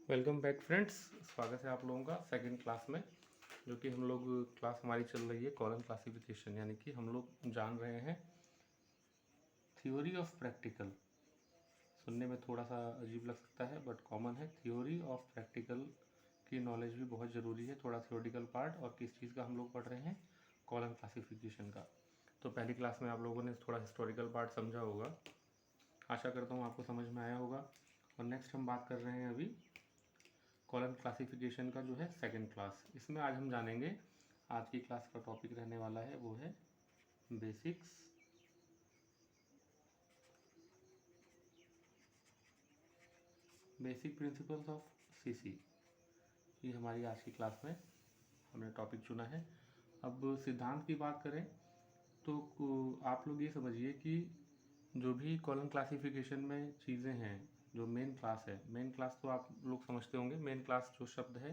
Welcome back friends. स्वागत है आप लोगों का सेकंड क्लास में, जो कि हम लोग क्लास हमारी चल रही है कॉलम क्लासिफिकेशन, यानी कि हम लोग जान रहे हैं थ्योरी ऑफ प्रैक्टिकल। सुनने में थोड़ा सा अजीब लग सकता है बट कॉमन है। थ्योरी ऑफ प्रैक्टिकल की नॉलेज भी बहुत ज़रूरी है, थोड़ा थ्योरेटिकल पार्ट। और किस चीज़ का हम लोग पढ़ रहे हैं? कॉलम क्लासिफिकेशन का। तो पहली क्लास में आप लोगों ने थोड़ा हिस्टोरिकल पार्ट समझा होगा, आशा करता हूँ आपको समझ में आया होगा। और नेक्स्ट हम बात कर रहे हैं अभी कॉलम क्लासिफिकेशन का, जो है सेकंड क्लास। इसमें आज हम जानेंगे, आज की क्लास का टॉपिक रहने वाला है वो है basics basic principles of CC. ये हमारी आज की क्लास में हमने टॉपिक चुना है। अब सिद्धांत की बात करें तो आप लोग ये समझिए कि जो भी कॉलम क्लासिफिकेशन में चीज़ें हैं, जो मेन क्लास है, मेन क्लास तो आप लोग समझते होंगे। मेन क्लास जो शब्द है,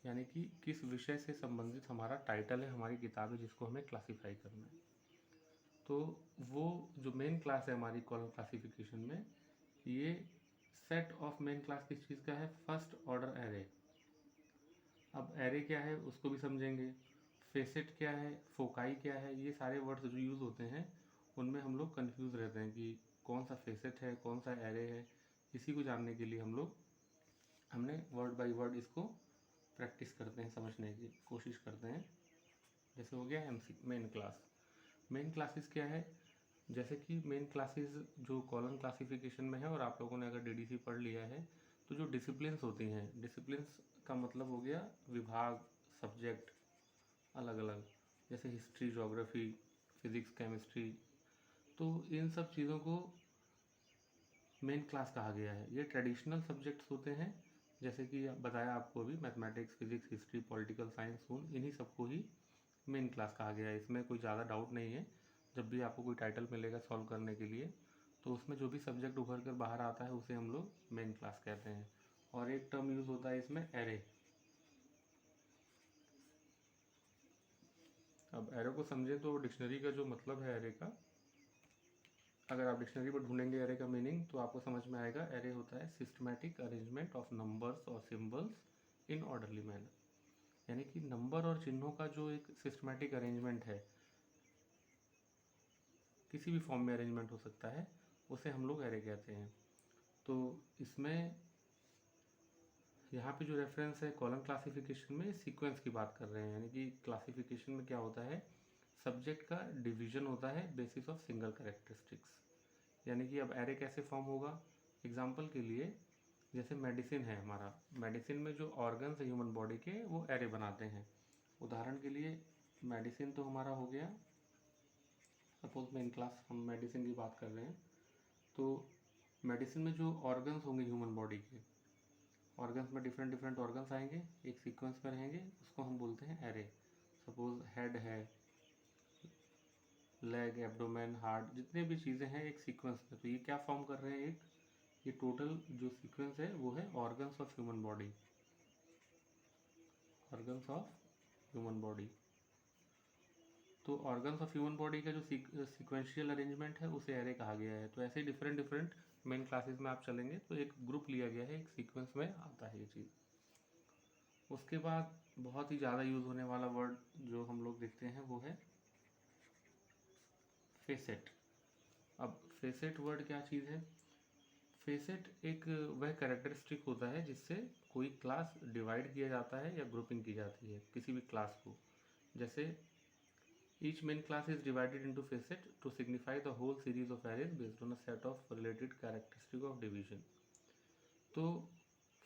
यानी कि किस विषय से संबंधित हमारा टाइटल है, हमारी किताब है जिसको हमें क्लासीफाई करना है। तो वो जो मेन क्लास है हमारी कॉलम क्लासिफिकेशन में, ये सेट ऑफ मेन क्लास किस चीज़ का है? First order array. अब एरे क्या है उसको भी समझेंगे, फेसेट क्या है, फोकाई क्या है। ये सारे वर्ड्स जो यूज़ होते हैं उनमें हम लोग कंफ्यूज रहते हैं कि कौन सा फेसेट है, कौन सा एरे है। इसी को जानने के लिए हमने वर्ड बाय वर्ड इसको प्रैक्टिस करते हैं, समझने की कोशिश करते हैं। जैसे हो गया MC main class. Main classes क्या है? जैसे कि मेन क्लासेस जो कॉलम क्लासिफिकेशन में है, और आप लोगों ने अगर डीडीसी पढ़ लिया है तो जो डिसिप्लिन्स होती हैं, डिसिप्लिन्स का मतलब हो गया विभाग, सब्जेक्ट अलग अलग, जैसे हिस्ट्री, ज्योग्राफी, फिजिक्स, केमिस्ट्री। तो इन सब चीज़ों को मेन क्लास कहा गया है। ये ट्रेडिशनल सब्जेक्ट्स होते हैं, जैसे कि बताया आपको अभी, mathematics, physics, history, political science, इन्हीं सबको ही मेन क्लास कहा गया है। इसमें कोई ज़्यादा डाउट नहीं है। जब भी आपको कोई टाइटल मिलेगा सॉल्व करने के लिए, तो उसमें जो भी सब्जेक्ट उभर कर बाहर आता है उसे हम लोग मेन क्लास कहते हैं। और एक टर्म यूज़ होता है इसमें, एरे। अब एरे को समझें तो डिक्शनरी का जो मतलब है एरे का, अगर आप डिक्शनरी पर ढूंढेंगे एरे का मीनिंग तो आपको समझ में आएगा। एरे होता है सिस्टमैटिक अरेंजमेंट ऑफ नंबर्स और सिंबल्स इन ऑर्डरली मैनर, यानी कि नंबर और चिन्हों का जो एक सिस्टमैटिक अरेंजमेंट है, किसी भी फॉर्म में अरेंजमेंट हो सकता है, उसे हम लोग एरे कहते हैं। तो इसमें यहाँ पे जो रेफरेंस है कॉलम क्लासिफिकेशन में, सीक्वेंस की बात कर रहे हैं। यानी कि क्लासिफिकेशन में क्या होता है, सब्जेक्ट का डिवीजन होता है बेसिस ऑफ सिंगल कैरेक्टरिस्टिक्स। यानी कि अब एरे कैसे फॉर्म होगा? एग्जाम्पल के लिए, जैसे मेडिसिन है हमारा, मेडिसिन में जो ऑर्गन्स है ह्यूमन बॉडी के, वो एरे बनाते हैं। उदाहरण के लिए मेडिसिन तो हमारा हो गया, सपोज मेन क्लास हम मेडिसिन की बात कर रहे हैं, तो मेडिसिन में जो ऑर्गन्स होंगे ह्यूमन बॉडी के, ऑर्गन्स में डिफरेंट डिफरेंट ऑर्गन्स आएंगे, एक सीक्वेंस में रहेंगे, उसको हम बोलते हैं एरे। सपोज हेड है, लेग, एब्डोमेन, हार्ट, जितने भी चीज़ें हैं एक सीक्वेंस में, तो ये क्या फॉर्म कर रहे हैं? एक ये टोटल जो सीक्वेंस है वो है organs of human body, organs of human body. तो ऑर्गन्स ऑफ ह्यूमन बॉडी का जो सीक्वेंशियल अरेंजमेंट है उसे एरे कहा गया है। तो ऐसे डिफरेंट डिफरेंट मेन क्लासेस में आप चलेंगे तो एक ग्रुप लिया गया है, एक सीक्वेंस में आता है ये चीज़। उसके बाद बहुत ही ज़्यादा यूज़ होने वाला वर्ड जो हम लोग देखते हैं वो है फेसेट। अब फेसेट वर्ड क्या चीज़ है? फेसेट एक वह कैरेक्टरिस्टिक होता है जिससे कोई क्लास डिवाइड किया जाता है या ग्रुपिंग की जाती है किसी भी क्लास को। जैसे each main class is divided into facet to signify the whole series of arrays based on a set of related characteristic of division. तो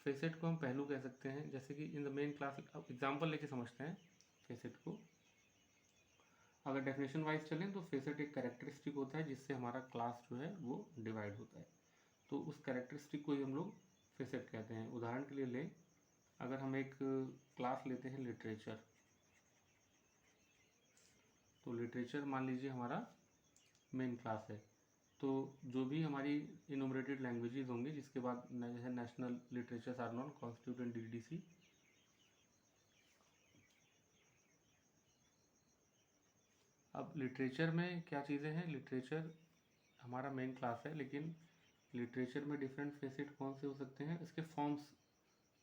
फेसेट को हम पहलू कह सकते हैं, जैसे कि इन द मेन क्लास। अब एग्जाम्पल लेके समझते हैं फेसेट को। अगर डेफिनेशन वाइज चलें तो फेसेट एक कैरेक्टरिस्टिक होता है जिससे हमारा क्लास जो है वो डिवाइड होता है। तो उस कैरेक्टरिस्टिक को ही हम लोग फेसेट कहते हैं। उदाहरण के लिए लें, अगर हम एक क्लास लेते हैं लिटरेचर, तो लिटरेचर मान लीजिए हमारा मेन क्लास है। तो जो भी हमारी इनोमरेटेड लैंग्वेजेस होंगी, जिसके बाद है national literatures are non constituent DDC. अब लिटरेचर में क्या चीज़ें हैं? लिटरेचर हमारा मेन क्लास है, लेकिन लिटरेचर में डिफरेंट फेसेट कौन से हो सकते हैं? इसके फॉर्म्स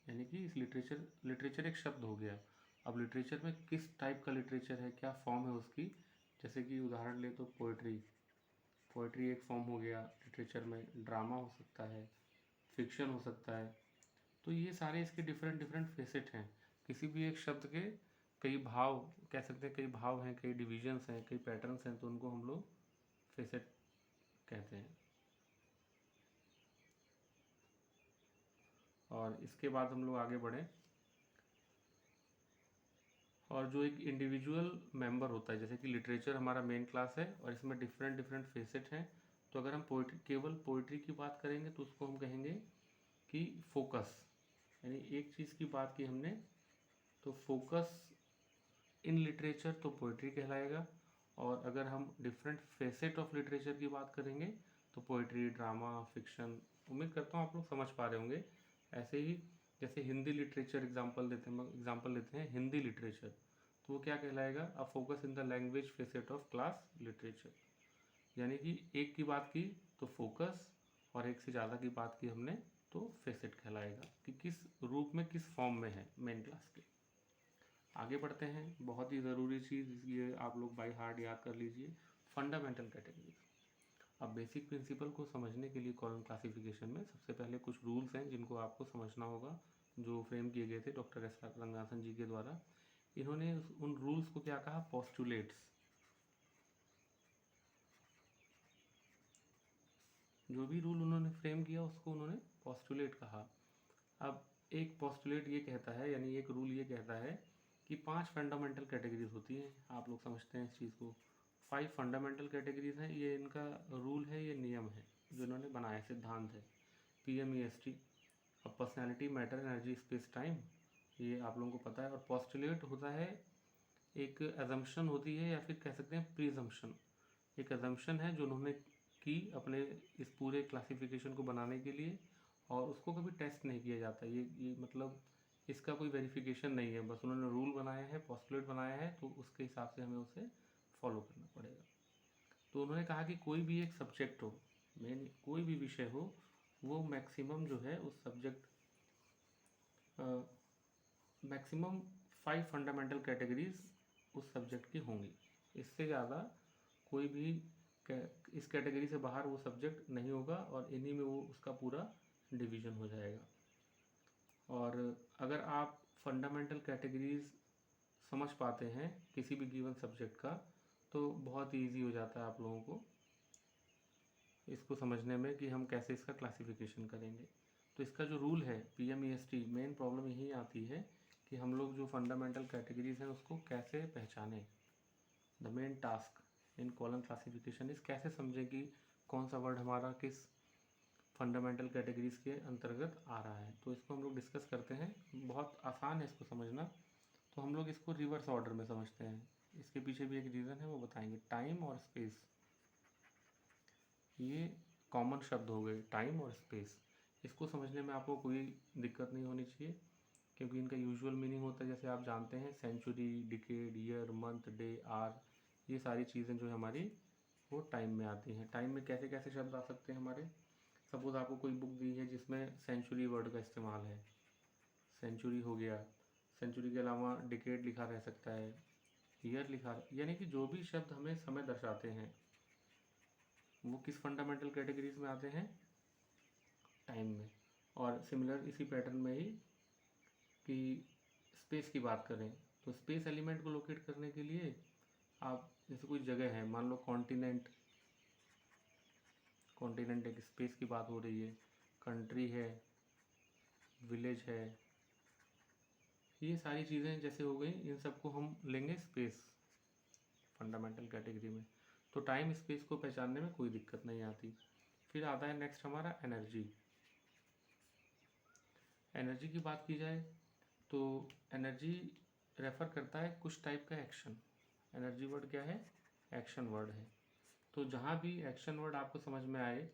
यानी कि इस लिटरेचर एक शब्द हो गया। अब लिटरेचर में किस टाइप का लिटरेचर है, क्या फॉर्म है उसकी, जैसे कि उदाहरण ले तो पोइट्री एक फॉर्म हो गया लिटरेचर में, ड्रामा हो सकता है, फिक्शन हो सकता है। तो ये सारे इसके डिफरेंट डिफरेंट फेसेट हैं। किसी भी एक शब्द के कई भाव कह सकते हैं, कई भाव हैं, कई डिविजन्स हैं, कई पैटर्न्स हैं, तो उनको हम लोग फेसेट कहते हैं। और इसके बाद हम लोग आगे बढ़ें, और जो एक इंडिविजुअल मेंबर होता है, जैसे कि लिटरेचर हमारा मेन क्लास है और इसमें डिफरेंट डिफरेंट फेसेट हैं। तो अगर हम केवल पोइट्री की बात करेंगे तो उसको हम कहेंगे कि फोकस, यानी एक चीज़ की बात की हमने तो फोकस इन लिटरेचर तो पोइट्री कहलाएगा। और अगर हम डिफरेंट फेसेट ऑफ लिटरेचर की बात करेंगे तो पोइट्री, ड्रामा, फिक्शन। उम्मीद करता हूँ आप लोग समझ पा रहे होंगे। ऐसे ही जैसे हिंदी लिटरेचर एग्जाम्पल लेते हैं हिंदी लिटरेचर, तो वो क्या कहलाएगा, a focus in the language facet of class literature. यानी कि एक की बात की तो फोकस और एक से ज़्यादा की बात की हमने तो फेसेट कहलाएगा कि किस रूप में, किस फॉर्म में है मेन क्लास के। आगे बढ़ते हैं, बहुत ही ज़रूरी चीज़ ये आप लोग बाय हार्ट याद कर लीजिए, फंडामेंटल कैटेगरीज। अब बेसिक प्रिंसिपल को समझने के लिए कॉलम क्लासिफिकेशन में सबसे पहले कुछ रूल्स हैं जिनको आपको समझना होगा, जो फ्रेम किए गए थे डॉक्टर एस आर रंगासन जी के द्वारा। इन्होंने उन रूल्स को क्या कहा, पोस्टुलेट्स। जो भी रूल उन्होंने फ्रेम किया उसको उन्होंने पोस्टुलेट कहा। अब एक पोस्टुलेट ये कहता है, यानी एक रूल ये कहता है कि 5 फंडामेंटल कैटेगरीज होती हैं। आप लोग समझते हैं इस चीज़ को, 5 फंडामेंटल कैटेगरीज हैं, ये इनका रूल है, ये नियम है जो इन्होंने बनाया, सिद्धांत है। PMEST। अब personality, matter, energy, space, time, ये आप लोगों को पता है। और पोस्टुलेट होता है, एक एजम्पशन होती है या फिर कह सकते हैं प्रीजम्पशन। एक एजम्पशन है जो उन्होंने की अपने इस पूरे क्लासिफिकेशन को बनाने के लिए, और उसको कभी टेस्ट नहीं किया जाता। ये मतलब इसका कोई वेरिफिकेशन नहीं है, बस उन्होंने रूल बनाया है, पोस्टुलेट बनाया है, तो उसके हिसाब से हमें उसे फॉलो करना पड़ेगा। तो उन्होंने कहा कि कोई भी एक सब्जेक्ट हो, मेन कोई भी विषय हो, वो मैक्सिमम जो है उस सब्जेक्ट मैक्सिमम 5 फंडामेंटल कैटेगरीज उस सब्जेक्ट की होंगी। इससे ज़्यादा कोई भी इस कैटेगरी से बाहर वो सब्जेक्ट नहीं होगा, और इन्हीं में वो उसका पूरा डिवीज़न हो जाएगा। और अगर आप फंडामेंटल कैटेगरीज समझ पाते हैं किसी भी गिवन सब्जेक्ट का, तो बहुत ही ईजी हो जाता है आप लोगों को इसको समझने में कि हम कैसे इसका क्लासिफिकेशन करेंगे। तो इसका जो रूल है PMEST, मेन प्रॉब्लम यही आती है कि हम लोग जो फंडामेंटल कैटेगरीज हैं उसको कैसे पहचानें। The main task in column classification इस कैसे समझें कि कौन सा वर्ड हमारा किस फंडामेंटल कैटेगरीज के अंतर्गत आ रहा है। तो इसको हम लोग डिस्कस करते हैं, बहुत आसान है इसको समझना। तो हम लोग इसको रिवर्स ऑर्डर में समझते हैं। इसके पीछे भी एक रीज़न है, वो बताएंगे। टाइम और स्पेस, ये कॉमन शब्द हो गए, टाइम और स्पेस। इसको समझने में आपको कोई दिक्कत नहीं होनी चाहिए, क्योंकि इनका यूजुअल मीनिंग होता है, जैसे आप जानते हैं, century, decade, year, month, day, are, ये सारी चीज़ें जो है हमारी वो टाइम में आती हैं। टाइम में कैसे कैसे शब्द आ सकते हैं हमारे, सपोज आपको कोई बुक दी है जिसमें सेंचुरी वर्ड का इस्तेमाल है, सेंचुरी हो गया। सेंचुरी के अलावा डिकेड लिखा रह सकता है, ईयर लिखा, यानी कि जो भी शब्द हमें समय दर्शाते हैं वो किस फंडामेंटल कैटेगरीज में आते हैं, टाइम में। और सिमिलर इसी पैटर्न में ही कि स्पेस की बात करें तो स्पेस एलिमेंट को लोकेट करने के लिए आप जैसे कोई जगह है, मान लो कॉन्टिनेंट, कॉन्टिनेंट एक स्पेस की बात हो रही है, कंट्री है, विलेज है, ये सारी चीज़ें जैसे हो गई, इन सबको हम लेंगे स्पेस फंडामेंटल कैटेगरी में। तो टाइम स्पेस को पहचानने में कोई दिक्कत नहीं आती। फिर आता है नेक्स्ट हमारा एनर्जी। एनर्जी की बात की जाए तो एनर्जी रेफर करता है कुछ टाइप का एक्शन। एनर्जी वर्ड क्या है, एक्शन वर्ड है। तो जहाँ भी एक्शन वर्ड आपको समझ में आए,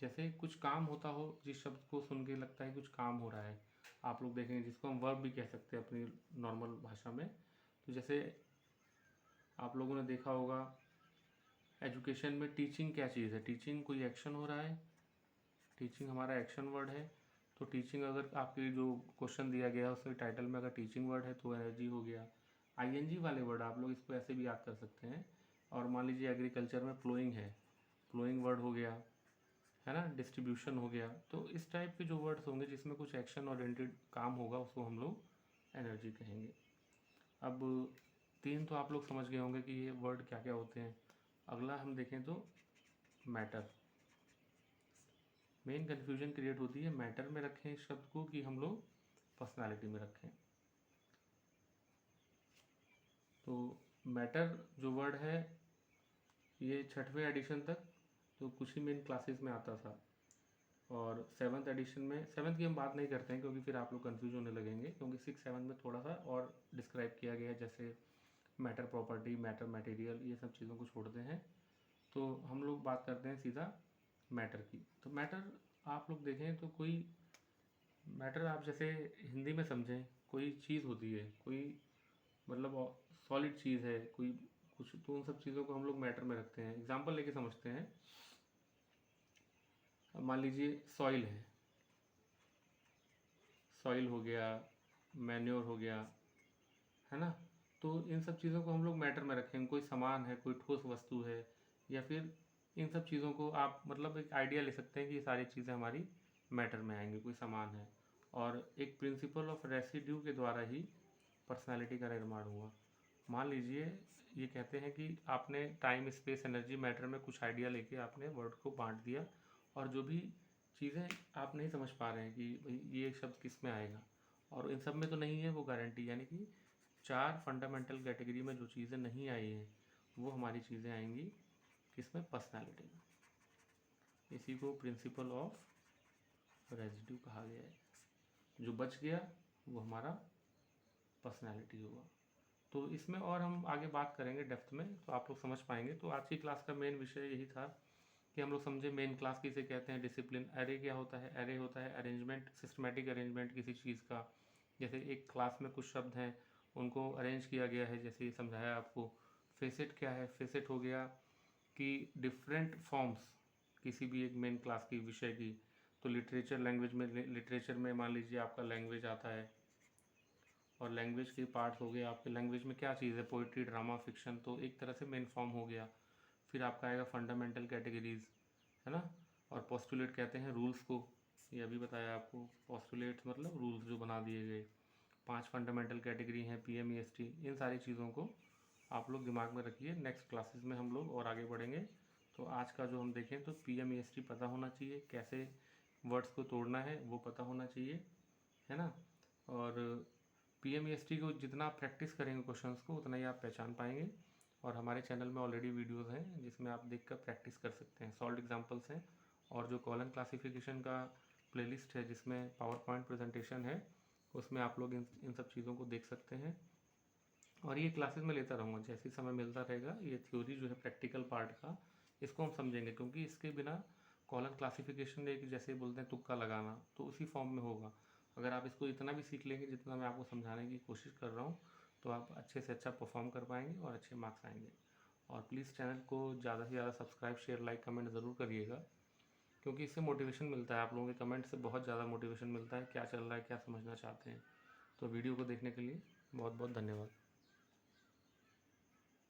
जैसे कुछ काम होता हो, जिस शब्द को सुन के लगता है कुछ काम हो रहा है, आप लोग देखेंगे जिसको हम वर्ब भी कह सकते हैं अपनी नॉर्मल भाषा में। तो जैसे आप लोगों ने देखा होगा एजुकेशन में टीचिंग क्या चीज़ है, टीचिंग कोई एक्शन हो रहा है, टीचिंग हमारा एक्शन वर्ड है। तो टीचिंग, अगर आपके जो क्वेश्चन दिया गया है उसमें टाइटल में अगर टीचिंग वर्ड है तो एनर्जी हो गया। आईएनजी वाले वर्ड आप लोग इसको ऐसे भी याद कर सकते हैं। और मान लीजिए एग्रीकल्चर में प्लोइंग है, प्लोइंग वर्ड हो गया, है ना, डिस्ट्रीब्यूशन हो गया। तो इस टाइप के जो वर्ड्स होंगे जिसमें कुछ एक्शन ओरिएंटेड काम होगा उसको हम लोग एनर्जी कहेंगे। अब 3 तो आप लोग समझ गए होंगे कि ये वर्ड क्या क्या होते हैं। अगला हम देखें तो मैटर। मेन कन्फ्यूजन क्रिएट होती है मैटर में रखें इस शब्द को कि हम लोग पर्सनालिटी में रखें। तो मैटर जो वर्ड है ये 6वें एडिशन तक तो कुछ ही मेन क्लासेस में आता था, और 7th एडिशन में, 7th की हम बात नहीं करते हैं क्योंकि फिर आप लोग कंफ्यूज होने लगेंगे, क्योंकि 6, 7 में थोड़ा सा और डिस्क्राइब किया गया है, जैसे मैटर प्रॉपर्टी, मैटर मटेरियल, ये सब चीज़ों को छोड़ते हैं। तो हम लोग बात करते हैं सीधा मैटर की। तो मैटर आप लोग देखें तो कोई मैटर आप जैसे हिंदी में समझें, कोई चीज़ होती है, कोई मतलब सॉलिड चीज़ है कोई कुछ, तो उन सब चीज़ों को हम लोग मैटर में रखते हैं। एग्जांपल लेके समझते हैं। मान लीजिए सॉइल है, सॉइल हो गया, मैन्योर हो गया, है ना। तो इन सब चीज़ों को हम लोग मैटर में रखेंगे। कोई सामान है, कोई ठोस वस्तु है, या फिर इन सब चीज़ों को आप मतलब एक आइडिया ले सकते हैं कि ये सारी चीज़ें हमारी मैटर में आएंगी। कोई सामान है, और एक प्रिंसिपल ऑफ रेसिड्यू के द्वारा ही पर्सनालिटी का निर्माण हुआ। मान लीजिए ये कहते हैं कि आपने टाइम स्पेस एनर्जी मैटर में कुछ आइडिया लेके आपने वर्ड को बांट दिया, और जो भी चीज़ें आप नहीं समझ पा रहे हैं कि भाई ये शब्द किस में आएगा, और इन सब में तो नहीं है वो गारंटी, यानी कि 4 फंडामेंटल कैटेगरी में जो चीज़ें नहीं आई हैं वो हमारी चीज़ें आएंगी किसमें, पर्सनालिटी में। इसी को प्रिंसिपल ऑफ रेजिड्यू कहा गया है। जो बच गया वो हमारा पर्सनालिटी होगा। तो इसमें और हम आगे बात करेंगे डेप्थ में, तो आप लोग समझ पाएंगे। तो आज की क्लास का मेन विषय यही था कि हम लोग समझे मेन क्लास किसे कहते हैं, डिसिप्लिन। एरे क्या होता है, एरे होता है अरेंजमेंट, सिस्टमेटिक अरेंजमेंट किसी चीज़ का। जैसे एक क्लास में कुछ शब्द हैं उनको अरेंज किया गया है, जैसे ये समझाया आपको। फेसेट क्या है, फेसेट हो गया कि डिफरेंट फॉर्म्स किसी भी एक मेन क्लास की विषय की। तो लिटरेचर, लैंग्वेज में, लिटरेचर में मान लीजिए आपका लैंग्वेज आता है, और लैंग्वेज के पार्ट्स हो गए आपके। लैंग्वेज में क्या चीज़ है, पोइट्री, ड्रामा, फिक्शन, तो एक तरह से मेन फॉर्म हो गया। फिर आपका आएगा फंडामेंटल कैटेगरीज, है ना। और पोस्टुलेट कहते हैं रूल्स को, ये अभी बताया आपको। पोस्टुलेट्स मतलब रूल्स जो बना दिए गए। 5 फंडामेंटल कैटेगरी हैं, PMEST। इन सारी चीज़ों को आप लोग दिमाग में रखिए। नेक्स्ट क्लासेस में हम लोग और आगे बढ़ेंगे। तो आज का जो हम देखें तो PMEST पता होना चाहिए, कैसे वर्ड्स को तोड़ना है वो पता होना चाहिए, है ना। और PMEST को जितना आप प्रैक्टिस करेंगे क्वेश्चंस को उतना ही आप पहचान पाएंगे। और हमारे चैनल में ऑलरेडी वीडियोस हैं जिसमें आप देखकर प्रैक्टिस कर सकते हैं। सॉल्व एग्जांपल्स हैं, और जो कॉलम क्लासिफिकेशन का प्लेलिस्ट है जिसमें पावर पॉइंट प्रेजेंटेशन है, उसमें आप लोग इन सब चीज़ों को देख सकते हैं। और ये क्लासेस में लेता रहूँगा, जैसे समय मिलता रहेगा। ये थ्योरी जो है प्रैक्टिकल पार्ट का, इसको हम समझेंगे, क्योंकि इसके बिना कॉलम क्लासिफिकेशन एक जैसे बोलते हैं तुक्का लगाना, तो उसी फॉर्म में होगा। अगर आप इसको इतना भी सीख लेंगे जितना मैं आपको समझाने की कोशिश कर रहा हूँ, तो आप अच्छे से अच्छा परफॉर्म कर पाएंगे और अच्छे मार्क्स आएंगे। और प्लीज़ चैनल को ज़्यादा से ज़्यादा सब्सक्राइब, शेयर, लाइक, कमेंट ज़रूर करिएगा, क्योंकि इससे मोटिवेशन मिलता है। आप लोगों के कमेंट से बहुत ज़्यादा मोटिवेशन मिलता है, क्या चल रहा है, क्या समझना चाहते हैं। तो वीडियो को देखने के लिए बहुत बहुत धन्यवाद।